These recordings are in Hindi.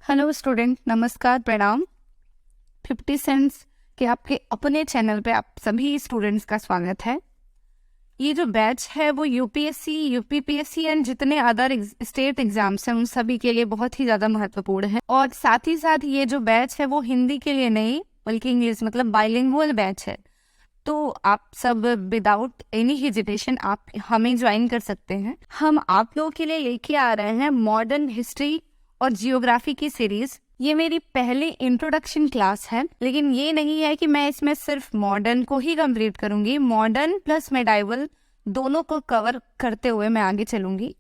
हेलो स्टूडेंट, नमस्कार, प्रणाम। 50 सेंस के आपके अपने चैनल पे आप सभी स्टूडेंट्स का स्वागत है। ये जो बैच है वो यूपीएससी, यूपीपीएससी एंड जितने अदर स्टेट एग्जाम्स हैं उन सभी के लिए बहुत ही ज़्यादा महत्वपूर्ण है। और साथ ही साथ ये जो बैच है वो हिंदी के लिए नहीं बल्कि इंग्लिश मतलब बाइलिंगुअल बैच है। तो आप सब विदाउट एनी हेजिटेशन आप हमें ज्वाइन कर सकते हैं। हम आप लोगों के लिए लेके आ रहे हैं मॉडर्न हिस्ट्री और जियोग्राफी की सीरीज। ये मेरी पहली इंट्रोडक्शन क्लास है, लेकिन ये नहीं है कि मैं इसमें सिर्फ मॉडर्न को ही कंप्लीट करूंगी। मॉडर्न प्लस मेडाइवल दोनों को कवर करते हुए मैं आगे चलूंगी।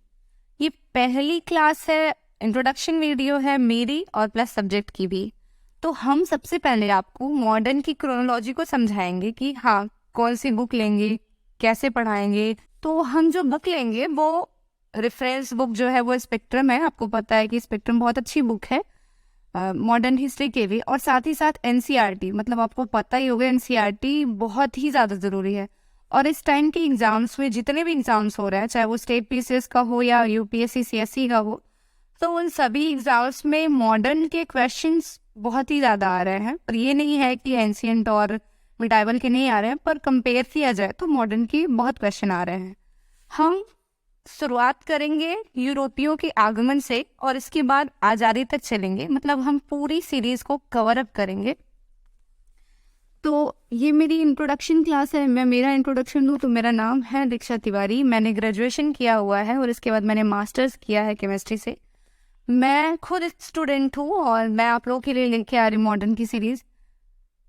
ये पहली क्लास है, इंट्रोडक्शन वीडियो है मेरी और प्लस सब्जेक्ट की भी। तो हम सबसे पहले आपको मॉडर्न की क्रोनोलॉजी को समझाएंगे कि हाँ कौन सी बुक लेंगे, कैसे पढ़ाएंगे। तो हम जो बुक लेंगे वो रेफरेंस बुक जो है वो स्पेक्ट्रम है। आपको पता है कि स्पेक्ट्रम बहुत अच्छी बुक है मॉडर्न हिस्ट्री के भी। और साथ ही साथ एनसीईआरटी, मतलब आपको पता ही होगा एनसीईआरटी बहुत ही ज़्यादा ज़रूरी है। और इस टाइम के एग्जाम्स में जितने भी एग्जाम्स हो रहे हैं, चाहे वो स्टेट पीसीएस का हो या यूपीएससी सीएससी का हो, तो उन सभी एग्जाम्स में मॉडर्न के क्वेश्चंस बहुत ही ज़्यादा आ रहे हैं। और ये नहीं है कि एंशियंट और मिडाइवल के नहीं आ रहे हैं, पर कंपेयर किया जाए तो मॉडर्न की बहुत क्वेश्चन आ रहे हैं। हम शुरुआत करेंगे यूरोपियों के आगमन से और इसके बाद आज़ादी तक चलेंगे, मतलब हम पूरी सीरीज को कवर अप करेंगे। तो ये मेरी इंट्रोडक्शन क्लास है। मैं मेरा इंट्रोडक्शन दूँ तो मेरा नाम है दीक्षा तिवारी। मैंने ग्रेजुएशन किया हुआ है और इसके बाद मैंने मास्टर्स किया है केमिस्ट्री से। मैं खुद स्टूडेंट हूँ और मैं आप लोगों के लिए लेके आ रही मॉडर्न की सीरीज।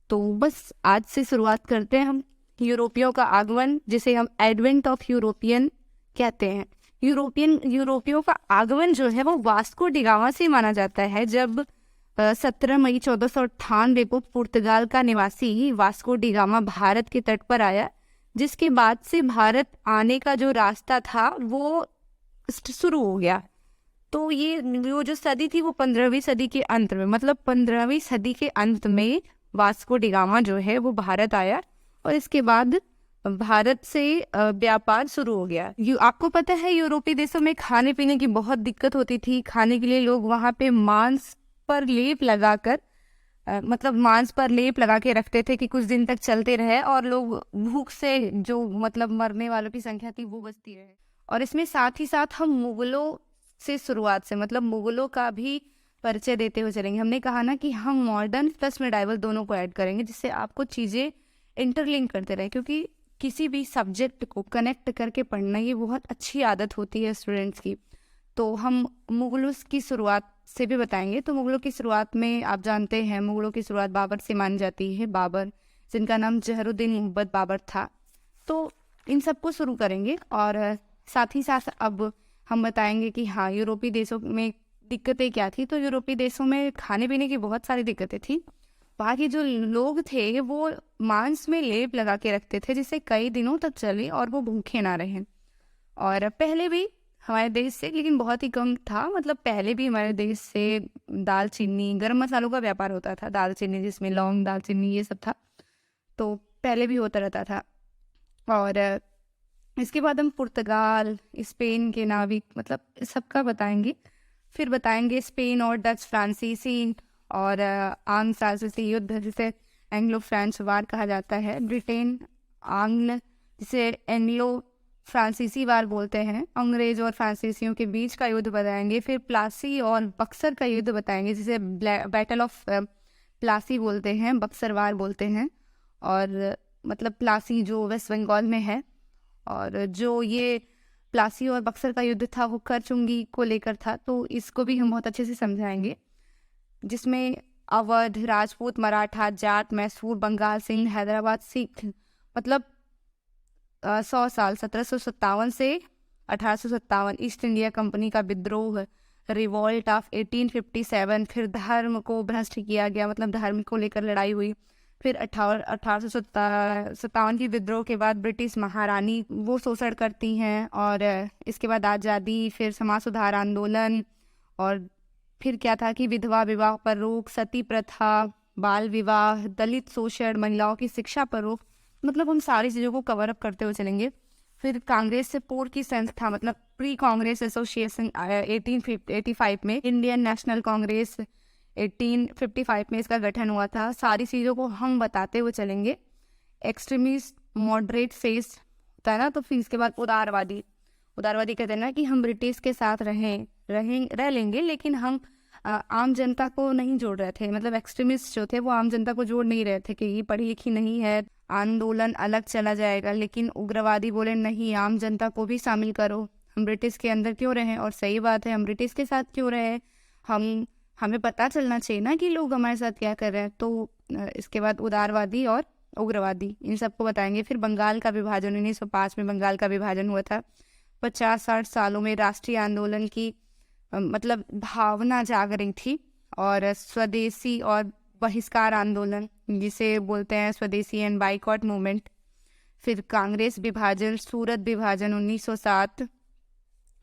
तो बस आज से शुरुआत करते हैं हम। यूरोपियों का आगमन, जिसे हम एडवेंट ऑफ यूरोपियन कहते हैं। यूरोपियों का आगमन जो है वो वास्को डिगामा से माना जाता है। जब 17 मई 1498 को पुर्तगाल का निवासी वास्को डिगामा भारत के तट पर आया, जिसके बाद से भारत आने का जो रास्ता था वो शुरू हो गया। तो ये वो जो सदी थी वो 15वीं सदी के अंत में, मतलब 15वीं सदी के अंत में वास्को डिगामा जो है वो भारत आया और इसके बाद भारत से व्यापार शुरू हो गया। आपको पता है यूरोपीय देशों में खाने पीने की बहुत दिक्कत होती थी। खाने के लिए लोग वहाँ पे मांस पर लेप लगाकर मतलब मांस पर लेप लगा के रखते थे कि कुछ दिन तक चलते रहे और लोग भूख से जो मतलब मरने वालों की संख्या थी वो बचती रहे। और इसमें साथ ही साथ हम मुगलों से शुरुआत से मतलब मुगलों का भी परिचय देते हुए चलेंगे। हमने कहा ना कि हम मॉडर्न प्लस मेडाइवल दोनों को ऐड करेंगे, जिससे आपको चीज़ें इंटरलिंक करते रहे, क्योंकि किसी भी सब्जेक्ट को कनेक्ट करके पढ़ना ये बहुत अच्छी आदत होती है स्टूडेंट्स की। तो हम मुगलों की शुरुआत से भी बताएंगे। तो मुगलों की शुरुआत में आप जानते हैं मुगलों की शुरुआत बाबर से मानी जाती है। बाबर, जिनका नाम जहरुद्दीन मुहब्बत बाबर था। तो इन सबको शुरू करेंगे और साथ ही साथ अब हम बताएंगे कि हाँ यूरोपीय देशों में दिक्कतें क्या थी। तो यूरोपीय देशों में खाने पीने की बहुत सारी दिक्कतें थी। वहाँ के जो लोग थे वो मांस में लेप लगा के रखते थे जिससे कई दिनों तक चले और वो भूखे ना रहें। और पहले भी हमारे देश से, लेकिन बहुत ही कम था, मतलब पहले भी हमारे देश से दालचीनी, गरम मसालों का व्यापार होता था। दालचीनी जिसमें लौंग, दालचीनी ये सब था, तो पहले भी होता रहता था। और इसके बाद हम पुर्तगाल, स्पेन के नाविक मतलब सबका बताएंगे। फिर बताएंगे स्पेन और डच फ्रांसीसी और आंग्ल फ्रांसीसी युद्ध, जिसे एंग्लो फ्रेंच वार कहा जाता है। ब्रिटेन आंग्ल, जिसे एंग्लो फ्रांसीसी वार बोलते हैं, अंग्रेज और फ्रांसीसियों के बीच का युद्ध बताएंगे। फिर प्लासी और बक्सर का युद्ध बताएंगे, जिसे बैटल ऑफ प्लासी बोलते हैं, बक्सर वार बोलते हैं। और मतलब प्लासी जो वेस्ट बंगाल में है, और जो ये प्लासी और बक्सर का युद्ध था वो करचुंगी को लेकर था। तो इसको भी हम बहुत अच्छे से समझाएंगे, जिसमें अवध, राजपूत, मराठा, जाट, मैसूर, बंगाल, सिंध, हैदराबाद, सिख, मतलब 100 साल 1757 से 1857 ईस्ट इंडिया कंपनी का विद्रोह, रिवॉल्ट ऑफ 1857। फिर धर्म को भ्रष्ट किया गया, मतलब धर्म को लेकर लड़ाई हुई। फिर 1857 की विद्रोह के बाद ब्रिटिश महारानी वो शोषण करती हैं। और इसके बाद आज़ादी, फिर समाज सुधार आंदोलन, और फिर क्या था कि विधवा विवाह पर रोक, सती प्रथा, बाल विवाह, दलित शोषण, महिलाओं की शिक्षा पर रोक, मतलब हम सारी चीज़ों को कवर अप करते हुए चलेंगे। फिर कांग्रेस से पूर्व की संस्था, मतलब प्री कांग्रेस एसोसिएशन 1885 में, इंडियन नेशनल कांग्रेस, 1855 में इसका गठन हुआ था। सारी चीज़ों को हम बताते हुए चलेंगे। एक्सट्रीमिस्ट, मॉडरेट फेस होता है ना, तो फिर इसके बाद उदारवादी कहते हैं ना कि हम ब्रिटिश के साथ रह लेंगे, लेकिन हम आम जनता को नहीं जोड़ रहे थे। मतलब एक्सट्रीमिस्ट जो थे वो आम जनता को जोड़ नहीं रहे थे कि ये पढ़ी लिखी नहीं है, आंदोलन अलग चला जाएगा। लेकिन उग्रवादी बोले नहीं, आम जनता को भी शामिल करो, हम ब्रिटिश के अंदर क्यों रहें। और सही बात है, हम ब्रिटिश के साथ क्यों रहे, हमें पता चलना चाहिए ना कि लोग हमारे साथ क्या कर रहे हैं। तो इसके बाद उदारवादी और उग्रवादी इन सबको बताएंगे। फिर बंगाल का विभाजन, 1905 में बंगाल का विभाजन हुआ था। 50-60 सालों में राष्ट्रीय आंदोलन की मतलब भावना जाग रही थी। और स्वदेशी और बहिष्कार आंदोलन, जिसे बोलते हैं स्वदेशी एंड बाइकॉट मूवमेंट। फिर कांग्रेस विभाजन, सूरत विभाजन 1907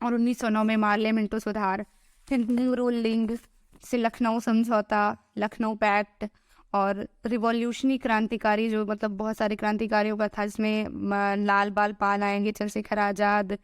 और 1909 में मार्ले मिंटो सुधार। फिर न्यू रूलिंग से लखनऊ समझौता, लखनऊ पैक्ट। और रिवॉल्यूशनरी क्रांतिकारी, जो मतलब बहुत सारे क्रांतिकारियों का था, जिसमें लाल बाल पाल आएंगे, चंद्रशेखर आज़ाद,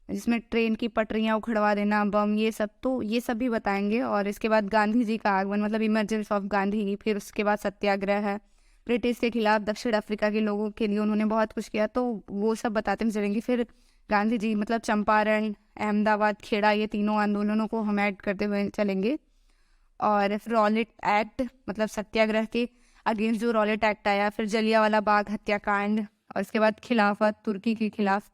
जिसमें ट्रेन की पटरियां उखड़वा देना, बम, ये सब भी बताएंगे। और इसके बाद गांधी जी का आगमन, मतलब इमरजेंस ऑफ गांधी। फिर उसके बाद सत्याग्रह है ब्रिटिश के खिलाफ, दक्षिण अफ्रीका के लोगों के लिए उन्होंने बहुत कुछ किया, तो वो सब बताते हुए चलेंगे। फिर गांधी जी मतलब चंपारण, अहमदाबाद, खेड़ा, ये तीनों आंदोलनों को हम ऐड करते हुए चलेंगे। और फिर रॉलेट एक्ट, मतलब सत्याग्रह के अगेंस्ट जो रॉलेट एक्ट आया। फिर जलियांवाला बाग हत्याकांड। और इसके बाद खिलाफत, तुर्की के खिलाफ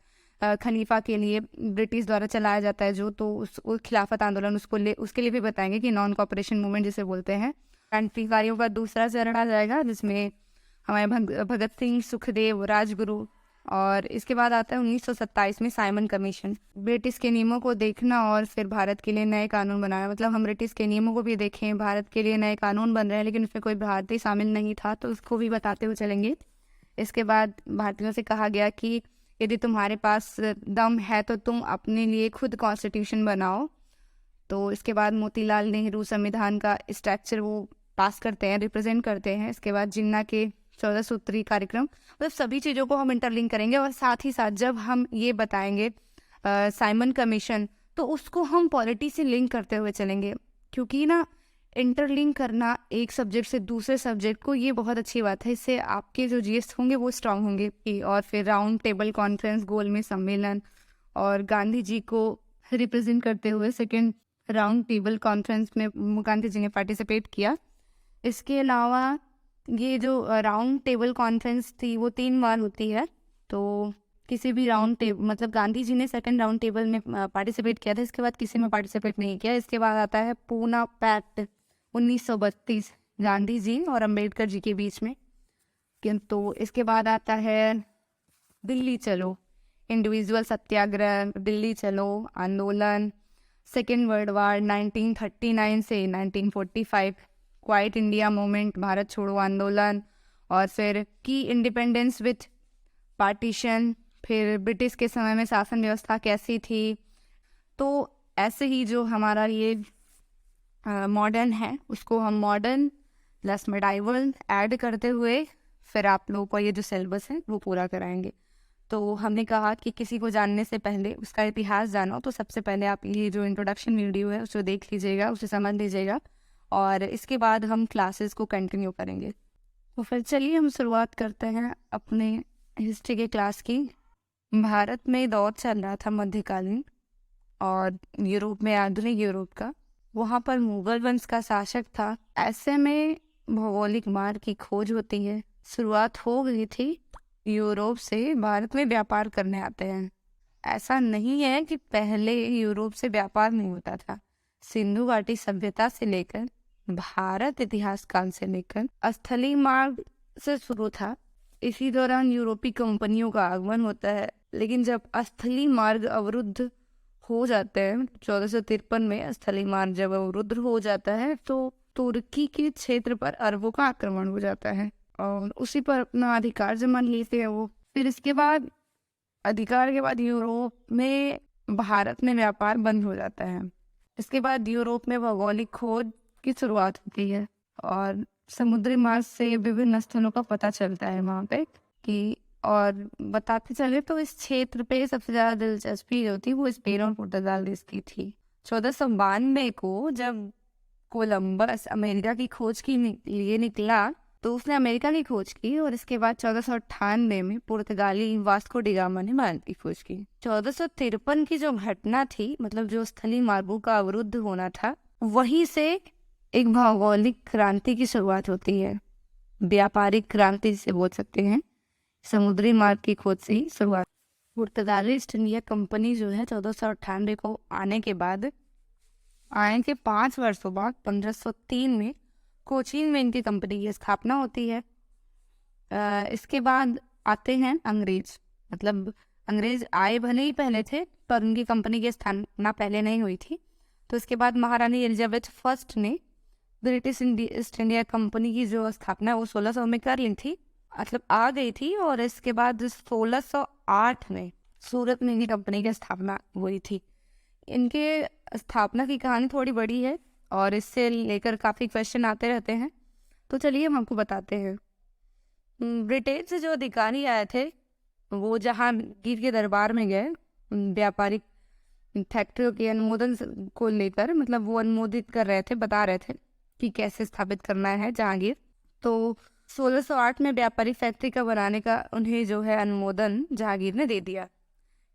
खलीफा के लिए ब्रिटिश द्वारा चलाया जाता है जो, तो उस खिलाफत आंदोलन उसके लिए भी बताएंगे कि नॉन कॉपरेशन मूवमेंट जिसे बोलते हैं। क्रांतिकारियों का दूसरा चरण आ जाएगा, जिसमें हमारे भगत सिंह, सुखदेव, राजगुरु। और इसके बाद आता है 1927 में साइमन कमीशन, ब्रिटिश के नियमों को देखना और फिर भारत के लिए नए कानून बनाना। मतलब हम ब्रिटिश के नियमों को भी देखें, भारत के लिए नए कानून बन रहे हैं, लेकिन उसमें कोई भारतीय शामिल नहीं था, तो उसको भी बताते हुए चलेंगे। इसके बाद भारतीयों से कहा गया कि यदि तुम्हारे पास दम है तो तुम अपने लिए खुद कॉन्स्टिट्यूशन बनाओ। तो इसके बाद मोतीलाल नेहरू संविधान का स्ट्रक्चर वो पास करते हैं, रिप्रेजेंट करते हैं। इसके बाद जिन्ना के 14 सूत्री कार्यक्रम, मतलब सभी चीज़ों को हम इंटरलिंक करेंगे। और साथ ही साथ जब हम ये बताएंगे साइमन कमीशन, तो उसको हम पॉलिटी से लिंक करते हुए चलेंगे, क्योंकि ना इंटरलिंक करना एक सब्जेक्ट से दूसरे सब्जेक्ट को, ये बहुत अच्छी बात है। इससे आपके जो जीएस होंगे वो स्ट्रांग होंगे। और फिर राउंड टेबल कॉन्फ्रेंस, गोल में सम्मेलन, और गांधी जी को रिप्रेजेंट करते हुए सेकेंड राउंड टेबल कॉन्फ्रेंस में गांधी जी ने पार्टिसिपेट किया। इसके अलावा ये जो राउंड टेबल कॉन्फ्रेंस थी वो 3 बार होती है, तो किसी भी राउंड टेबल, मतलब गांधी जी ने सेकंड राउंड टेबल में पार्टिसिपेट किया था, इसके बाद किसी में पार्टिसिपेट नहीं किया। इसके बाद आता है पूना पैक्ट 1932, गांधी जी और अंबेडकर जी के बीच में। तो इसके बाद आता है दिल्ली चलो, इंडिविजुअल सत्याग्रह, दिल्ली चलो आंदोलन। सेकेंड वर्ल्ड वार 1939 से 1945, क्वाइट इंडिया मूवमेंट, भारत छोड़ो आंदोलन। और फिर की इंडिपेंडेंस विथ पार्टीशन। फिर ब्रिटिश के समय में शासन व्यवस्था कैसी थी। तो ऐसे ही जो हमारा ये मॉडर्न है, उसको हम मॉडर्न प्लस मेडाइवल ऐड करते हुए फिर आप लोगों को ये जो सिलेबस है वो पूरा कराएंगे। तो हमने कहा कि किसी को जानने से पहले उसका इतिहास जानो, तो सबसे पहले आप ये जो इंट्रोडक्शन वीडियो है उसे देख लीजिएगा, उसे समझ लीजिएगा, और इसके बाद हम क्लासेस को कंटिन्यू करेंगे। तो फिर चलिए हम शुरुआत करते हैं अपने हिस्ट्री के क्लास की। भारत में दौर चल रहा था मध्यकालीन और यूरोप में आधुनिक यूरोप का। वहाँ पर मुगल वंश का शासक था। ऐसे में भौगोलिक मार्ग की खोज होती है। शुरुआत हो गई थी, यूरोप से भारत में व्यापार करने आते हैं। ऐसा नहीं है कि पहले यूरोप से व्यापार नहीं होता था। सिंधु घाटी सभ्यता से लेकर भारत इतिहास काल से लेकर स्थलीय मार्ग से शुरू था। इसी दौरान यूरोपीय कंपनियों का आगमन होता है, लेकिन जब स्थलीय मार्ग अवरुद्ध हो जाते हैं 1453 में स्थलीय मार्ग जब अवरुद्ध हो जाता है तो तुर्की के क्षेत्र पर अरबों का आक्रमण हो जाता है और उसी पर अपना अधिकार जमा लेते हैं वो। फिर इसके बाद अधिकार के बाद यूरोप में भारत में व्यापार बंद हो जाता है। इसके बाद यूरोप में भौगोलिक खोज की शुरुआत होती है और समुद्री मार्ग से विभिन्न स्थलों का पता चलता है वहाँ पे कि, और बताते चले तो इस क्षेत्र पे सबसे ज्यादा दिलचस्पी जो थी वो स्पेन और पुर्तगाल देश की थी। 1492 को जब कोलंबस अमेरिका की खोज के लिए निकला तो उसने अमेरिका की खोज की, और इसके बाद 1498 में पुर्तगाली वास्को डी गामा ने भारत की खोज की। 1453 की जो घटना थी, मतलब जो स्थलीय मार्गों का अवरुद्ध होना था, वहीं से एक भौगोलिक क्रांति की शुरुआत होती है। व्यापारिक क्रांति जिसे बोल सकते हैं, समुद्री मार्ग की खोज से ही शुरुआत। पुर्तगाली ईस्ट इंडिया कंपनी जो है 1498 को आने के 5 वर्षों बाद 1503 में कोचीन में इनकी कंपनी की स्थापना होती है। इसके बाद आते हैं अंग्रेज। मतलब अंग्रेज आए भले ही पहले थे, पर उनकी कंपनी की स्थापना पहले नहीं हुई थी। तो इसके बाद महारानी एलिजाबेथ फर्स्ट ने ब्रिटिश ईस्ट इंडिया कंपनी की जो स्थापना वो 1600 में कर ली थी, मतलब आ गई थी। और इसके बाद 1608 में सूरत में इनकी कंपनी की स्थापना हुई थी। इनके स्थापना की कहानी थोड़ी बड़ी है और इससे लेकर काफ़ी क्वेश्चन आते रहते हैं, तो चलिए हम आपको बताते हैं। ब्रिटेन से जो अधिकारी आए थे वो जहांगीर के दरबार में गए व्यापारिक फैक्ट्रियों के अनुमोदन को लेकर, मतलब वो अनुमोदित कर रहे थे, बता रहे थे कि कैसे स्थापित करना है जहांगीर। तो 1608 में व्यापारिक फैक्ट्री का बनाने का उन्हें जो है अनुमोदन जहांगीर ने दे दिया।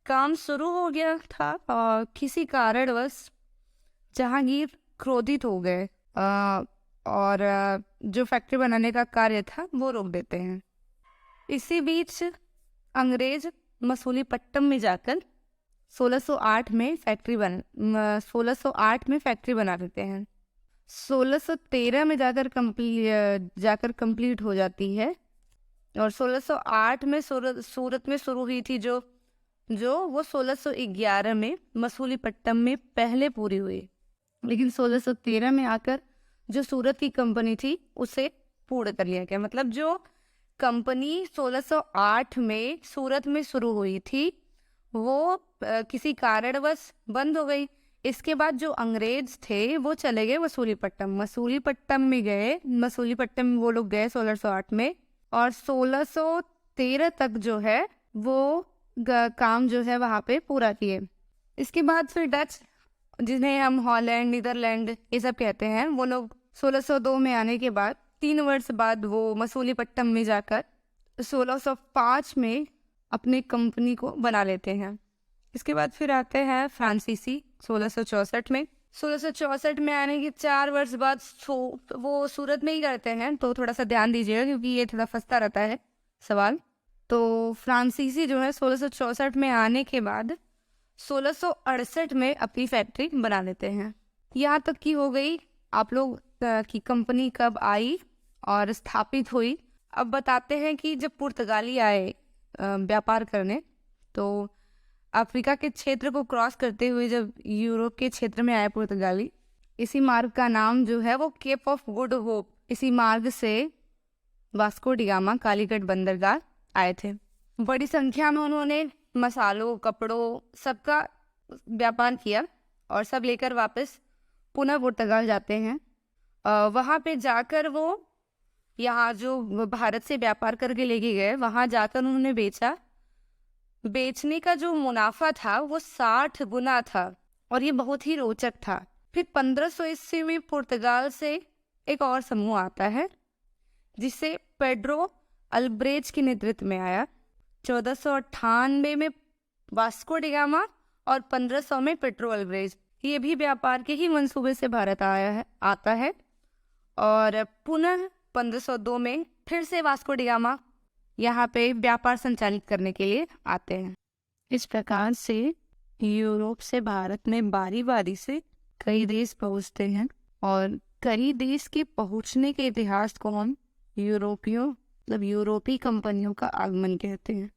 काम शुरू हो गया था और किसी कारणवश जहांगीर क्रोधित हो गए और जो फैक्ट्री बनाने का कार्य था वो रोक देते हैं। इसी बीच अंग्रेज मसूलीपट्टम में जाकर 1608 में फैक्ट्री बना देते हैं। 1613 में जाकर कंप्लीट हो जाती है। और 1608 में सूरत में शुरू हुई थी जो वो 1611 में मसूलीपट्टम में पहले पूरी हुई। लेकिन 1613 में आकर जो सूरत की कंपनी थी उसे पूर्ण कर लिया गया। मतलब जो कंपनी 1608 में सूरत में शुरू हुई थी वो किसी कारणवश बंद हो गई। इसके बाद जो अंग्रेज थे वो चले गए मसूलीपट्टम में गए। मसूलीपट्टम वो लोग गए 1608 में, और 1613 तक जो है वो काम जो है वहाँ पे पूरा किए। इसके बाद फिर डच, जिन्हें हम हॉलैंड, नीदरलैंड ये सब कहते हैं, वो लोग 1602 में आने के बाद 3 वर्ष बाद वो मसूलीपट्टम में जाकर 1605 में अपनी कंपनी को बना लेते हैं। इसके बाद फिर आते हैं फ्रांसीसी 1664 में। 1664 में आने के 4 वर्ष बाद वो सूरत में ही करते हैं, तो थोड़ा सा ध्यान दीजिएगा क्योंकि ये थोड़ा फंसता रहता है सवाल। तो फ्रांसीसी जो है 1664 में आने के बाद 1668 में अपनी फैक्ट्री बना लेते हैं। यहाँ तक की हो गई आप लोग की कंपनी कब आई और स्थापित हुई। अब बताते हैं कि जब पुर्तगाली आए व्यापार करने, तो अफ्रीका के क्षेत्र को क्रॉस करते हुए जब यूरोप के क्षेत्र में आए पुर्तगाली, इसी मार्ग का नाम जो है वो केप ऑफ गुड होप, इसी मार्ग से वास्को डी गामा कालीकट बंदरगाह आए थे। बड़ी संख्या में उन्होंने मसालों, कपड़ों सबका व्यापार किया और सब लेकर वापस पुनः पुर्तगाल जाते हैं। वहाँ पे जाकर वो यहाँ जो भारत से व्यापार करके लेके गए, वहाँ जाकर उन्होंने बेचा। बेचने का जो मुनाफा था वो 60 गुना था और ये बहुत ही रोचक था। फिर 1500 ईस्वी में पुर्तगाल से एक और समूह आता है जिसे पेड्रो अल्ब्रेज के नेतृत्व में आया। 1498 में वास्को डी गामा और 1500 में पेड्रो अल्ब्रेज, ये भी व्यापार के ही मंसूबे से भारत आता है। और पुनः 1502 में फिर से वास्को डी गामा यहाँ पे व्यापार संचालित करने के लिए आते हैं। इस प्रकार से यूरोप से भारत में बारी बारी से कई देश पहुँचते हैं और कई देश के पहुँचने के इतिहास को हम यूरोपीय कंपनियों का आगमन कहते हैं।